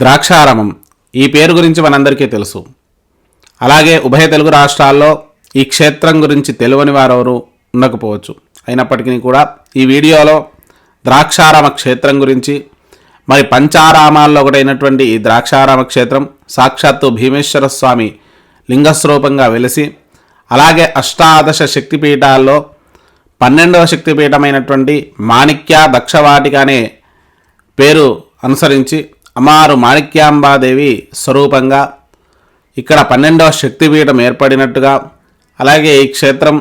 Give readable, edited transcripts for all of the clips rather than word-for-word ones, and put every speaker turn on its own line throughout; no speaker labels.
ద్రాక్షారామం ఈ పేరు గురించి మనందరికీ తెలుసు. అలాగే ఉభయ తెలుగు రాష్ట్రాల్లో ఈ క్షేత్రం గురించి తెలియని వారెవరు ఉండకపోవచ్చు. అయినప్పటికీ కూడా ఈ వీడియోలో ద్రాక్షారామ క్షేత్రం గురించి, మరి పంచారామాల్లో ఒకటైనటువంటి ఈ ద్రాక్షారామ క్షేత్రం సాక్షాత్తు భీమేశ్వర స్వామి లింగస్వరూపంగా వెలిసి, అలాగే అష్టాదశ శక్తిపీఠాల్లో 12వ శక్తిపీఠమైనటువంటి మాణిక్య దక్షవాటిక అనే పేరు అనుసరించి అమ్మవారు మాణిక్యాంబాదేవి స్వరూపంగా ఇక్కడ 12వ శక్తిపీఠం ఏర్పడినట్టుగా, అలాగే ఈ క్షేత్రం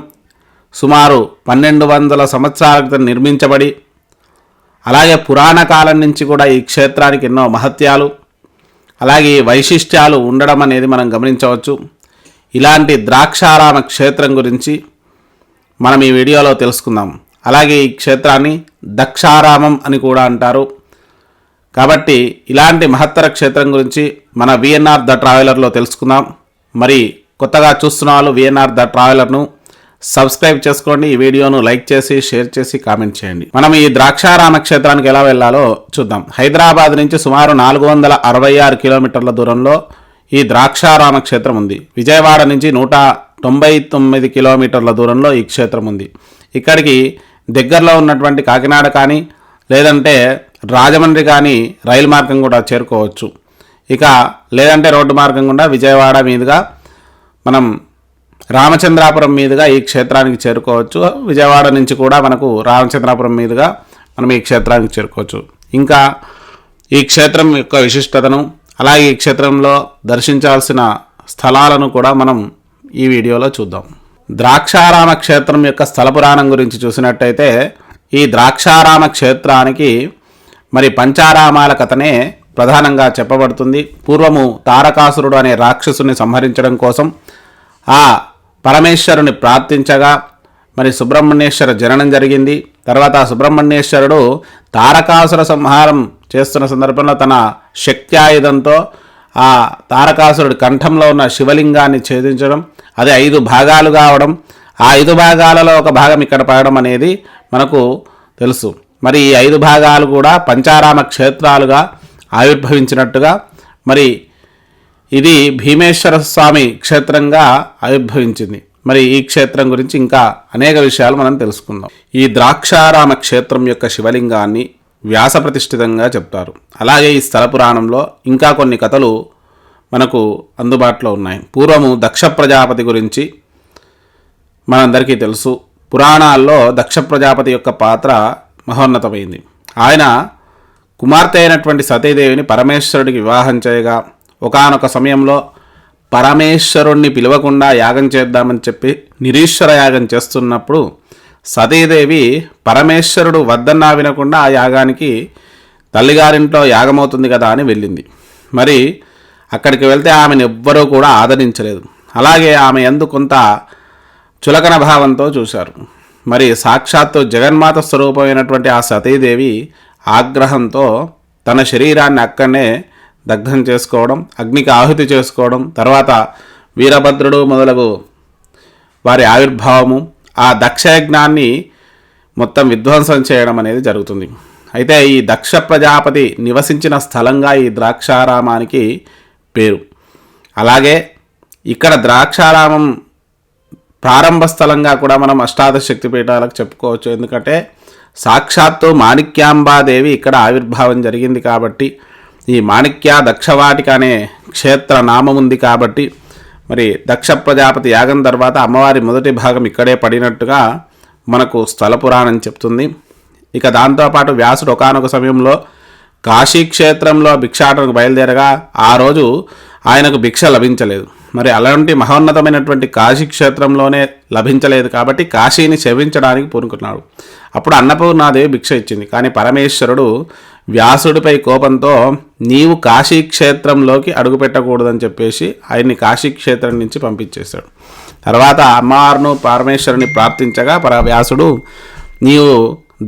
సుమారు 1200 సంవత్సరాల క్రితం నిర్మించబడి, అలాగే పురాణ కాలం నుంచి కూడా ఈ క్షేత్రానికి ఎన్నో మహత్యాలు అలాగే వైశిష్ట్యాలు ఉండడం అనేది మనం గమనించవచ్చు. ఇలాంటి ద్రాక్షారామ క్షేత్రం గురించి మనం ఈ వీడియోలో తెలుసుకుందాం. అలాగే ఈ క్షేత్రాన్ని దక్షారామం అని కూడా అంటారు. కాబట్టి ఇలాంటి మహత్తర క్షేత్రం గురించి మన విఎన్ఆర్ ద ట్రావెలర్లో తెలుసుకుందాం. మరి కొత్తగా చూస్తున్న వాళ్ళు విఎన్ఆర్ ద ట్రావెలర్ను సబ్స్క్రైబ్ చేసుకోండి. ఈ వీడియోను లైక్ చేసి షేర్ చేసి కామెంట్ చేయండి. మనం ఈ ద్రాక్షారామ క్షేత్రానికి ఎలా వెళ్ళాలో చూద్దాం. హైదరాబాద్ నుంచి సుమారు 466 కిలోమీటర్ల దూరంలో ఈ ద్రాక్షారామ క్షేత్రం ఉంది. విజయవాడ నుంచి 199 కిలోమీటర్ల దూరంలో ఈ క్షేత్రం ఉంది. ఇక్కడికి దగ్గరలో ఉన్నటువంటి కాకినాడ కానీ లేదంటే రాజమండ్రి కానీ రైలు మార్గం కూడా చేరుకోవచ్చు. ఇక లేదంటే రోడ్డు మార్గం కూడా విజయవాడ మీదుగా మనం రామచంద్రాపురం మీదుగా ఈ క్షేత్రానికి చేరుకోవచ్చు. విజయవాడ నుంచి కూడా మనకు రామచంద్రాపురం మీదుగా మనం ఈ క్షేత్రానికి చేరుకోవచ్చు. ఇంకా ఈ క్షేత్రం యొక్క విశిష్టతను, అలాగే ఈ క్షేత్రంలో దర్శించాల్సిన స్థలాలను కూడా మనం ఈ వీడియోలో చూద్దాం. ద్రాక్షారామ క్షేత్రం యొక్క స్థల పురాణం గురించి చూసినట్టయితే ఈ ద్రాక్షారామ క్షేత్రానికి మరి పంచారామాల కథనే ప్రధానంగా చెప్పబడుతుంది. పూర్వము తారకాసురుడు అనే రాక్షసుని సంహరించడం కోసం ఆ పరమేశ్వరుని ప్రార్థించగా మరి సుబ్రహ్మణ్యేశ్వర జననం జరిగింది. తర్వాత సుబ్రహ్మణ్యేశ్వరుడు తారకాసుర సంహారం చేస్తున్న సందర్భంలో తన శక్త్యాయుధంతో ఆ తారకాసురుడి కంఠంలో ఉన్న శివలింగాన్ని ఛేదించడం, అది 5 భాగాలు కావడం, ఆ 5 భాగాలలో ఒక భాగం ఇక్కడ పడడం అనేది మనకు తెలుసు. మరి ఈ 5 భాగాలు కూడా పంచారామ క్షేత్రాలుగా ఆవిర్భవించినట్టుగా, మరి ఇది భీమేశ్వర స్వామి క్షేత్రంగా ఆవిర్భవించింది. మరి ఈ క్షేత్రం గురించి ఇంకా అనేక విషయాలు మనం తెలుసుకుందాం. ఈ ద్రాక్షారామ క్షేత్రం యొక్క శివలింగాన్ని వ్యాస ప్రతిష్ఠితంగా చెప్తారు. అలాగే ఈ స్థల పురాణంలో ఇంకా కొన్ని కథలు మనకు అందుబాటులో ఉన్నాయి. పూర్వము దక్ష ప్రజాపతి గురించి మనందరికీ తెలుసు. పురాణాల్లో దక్ష ప్రజాపతి యొక్క పాత్ర మహోన్నతమైంది. ఆయన కుమార్తె అయినటువంటి సతీదేవిని పరమేశ్వరుడికి వివాహం చేయగా, ఒకానొక సమయంలో పరమేశ్వరుణ్ణి పిలవకుండా యాగం చేద్దామని చెప్పి నిరీశ్వర యాగం చేస్తున్నప్పుడు సతీదేవి పరమేశ్వరుడు వద్దన్నా వినకుండా ఆ యాగానికి తల్లిగారింట్లో యాగమవుతుంది కదా అని వెళ్ళింది. మరి అక్కడికి వెళ్తే ఆమెను ఎవ్వరూ కూడా ఆదరించలేదు. అలాగే ఆమె యందు కొంత చులకన భావంతో చూశారు. మరి సాక్షాత్తు జగన్మాత స్వరూపమైనటువంటి ఆ సతీదేవి ఆగ్రహంతో తన శరీరాన్ని అక్కడనే దగ్ధం చేసుకోవడం, అగ్నికి ఆహుతి చేసుకోవడం, తర్వాత వీరభద్రుడు మొదలగు వారి ఆవిర్భావము, ఆ దక్షయజ్ఞాన్ని మొత్తం విధ్వంసం చేయడం అనేది జరుగుతుంది. అయితే ఈ దక్ష ప్రజాపతి నివసించిన స్థలంగా ఈ ద్రాక్షారామానికి పేరు. అలాగే ఇక్కడ ద్రాక్షారామం ప్రారంభ స్థలంగా కూడా మనం అష్టాదశ శక్తిపీఠాలకు చెప్పుకోవచ్చు. ఎందుకంటే సాక్షాత్తు మాణిక్యాంబాదేవి ఇక్కడ ఆవిర్భావం జరిగింది కాబట్టి, ఈ మాణిక్య దక్షవాటిక అనే క్షేత్ర నామం ఉంది కాబట్టి, మరి దక్ష ప్రజాపతి యాగం తర్వాత అమ్మవారి మొదటి భాగం ఇక్కడే పడినట్టుగా మనకు స్థల పురాణం చెప్తుంది. ఇక దాంతోపాటు వ్యాసుడు ఒకానొక సమయంలో కాశీక్షేత్రంలో భిక్షాటనకు బయలుదేరగా ఆ రోజు ఆయనకు భిక్ష లభించలేదు. మరి అలాంటి మహోన్నతమైనటువంటి కాశీక్షేత్రంలోనే లభించలేదు కాబట్టి కాశీని సేవించడానికి పూనుకున్నాడు. అప్పుడు అన్నపూర్ణాదేవి భిక్ష ఇచ్చింది. కానీ పరమేశ్వరుడు వ్యాసుడిపై కోపంతో నీవు కాశీక్షేత్రంలోకి అడుగుపెట్టకూడదని చెప్పేసి ఆయన్ని కాశీక్షేత్రం నుంచి పంపించేశాడు. తర్వాత అమ్మవారును పరమేశ్వరుని ప్రార్థించగా వ్యాసుడు నీవు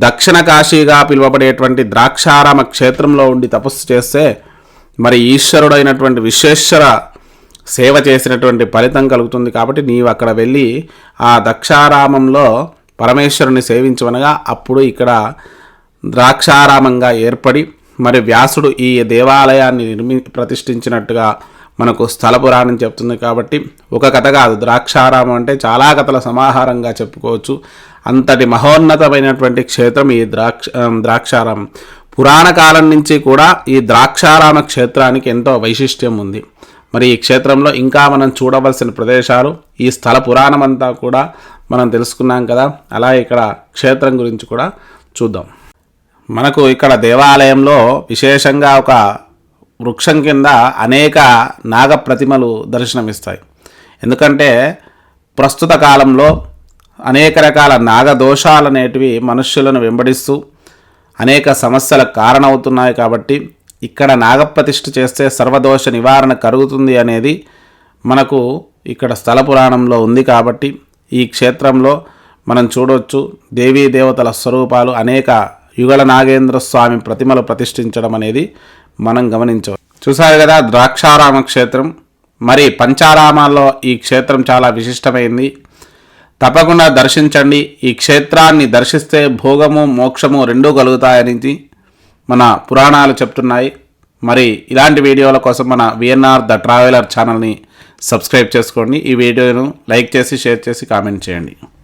దక్షిణ కాశీగా పిలువబడేటువంటి ద్రాక్షారామ క్షేత్రంలో ఉండి తపస్సు చేస్తే మరి ఈశ్వరుడైనటువంటి విశ్వేశ్వర సేవ చేసినటువంటి ఫలితం కలుగుతుంది కాబట్టి నీవు అక్కడ వెళ్ళి ఆ దక్షారామంలో పరమేశ్వరుని సేవించవనగా అప్పుడు ఇక్కడ ద్రాక్షారామంగా ఏర్పడి మరి వ్యాసుడు ఈ దేవాలయాన్ని ప్రతిష్ఠించినట్టుగా మనకు స్థల పురాణం చెప్తుంది. కాబట్టి ఒక కథ కాదు, ద్రాక్షారామం అంటే చాలా కథల సమాహారంగా చెప్పుకోవచ్చు. అంతటి మహోన్నతమైనటువంటి క్షేత్రం ఈ ద్రాక్షారామం. పురాణ కాలం నుంచి కూడా ఈ ద్రాక్షారామ క్షేత్రానికి ఎంతో వైశిష్ట్యం ఉంది. మరి ఈ క్షేత్రంలో ఇంకా మనం చూడవలసిన ప్రదేశాలు, ఈ స్థల పురాణం అంతా కూడా మనం తెలుసుకున్నాం కదా. అలా ఇక్కడ క్షేత్రం గురించి కూడా చూద్దాం. మనకు ఇక్కడ దేవాలయంలో విశేషంగా ఒక వృక్షం కింద అనేక నాగ ప్రతిమలు దర్శనమిస్తాయి. ఎందుకంటే ప్రస్తుత కాలంలో అనేక రకాల నాగదోషాలు అనేటివి మనుష్యులను వెంబడిస్తూ అనేక సమస్యలకు కారణమవుతున్నాయి. కాబట్టి ఇక్కడ నాగప్రతిష్ఠ చేస్తే సర్వదోష నివారణ కలుగుతుంది అనేది మనకు ఇక్కడ స్థల పురాణంలో ఉంది. కాబట్టి ఈ క్షేత్రంలో మనం చూడవచ్చు దేవీ దేవతల స్వరూపాలు, అనేక యుగళ నాగేంద్ర స్వామి ప్రతిమలు ప్రతిష్ఠించడం అనేది మనం గమనించవచ్చు. చూసారు కదా ద్రాక్షారామ క్షేత్రం. మరి పంచారామాల్లో ఈ క్షేత్రం చాలా విశిష్టమైంది. తప్పకుండా దర్శించండి. ఈ క్షేత్రాన్ని దర్శిస్తే భోగము మోక్షము రెండూ కలుగుతాయని మన పురాణాలు చెప్తున్నాయి. మరి ఇలాంటి వీడియోల కోసం మన విఎన్ఆర్ ద ట్రావెలర్ ఛానల్ని సబ్స్క్రైబ్ చేసుకోండి. ఈ వీడియోను లైక్ చేసి షేర్ చేసి కామెంట్ చేయండి.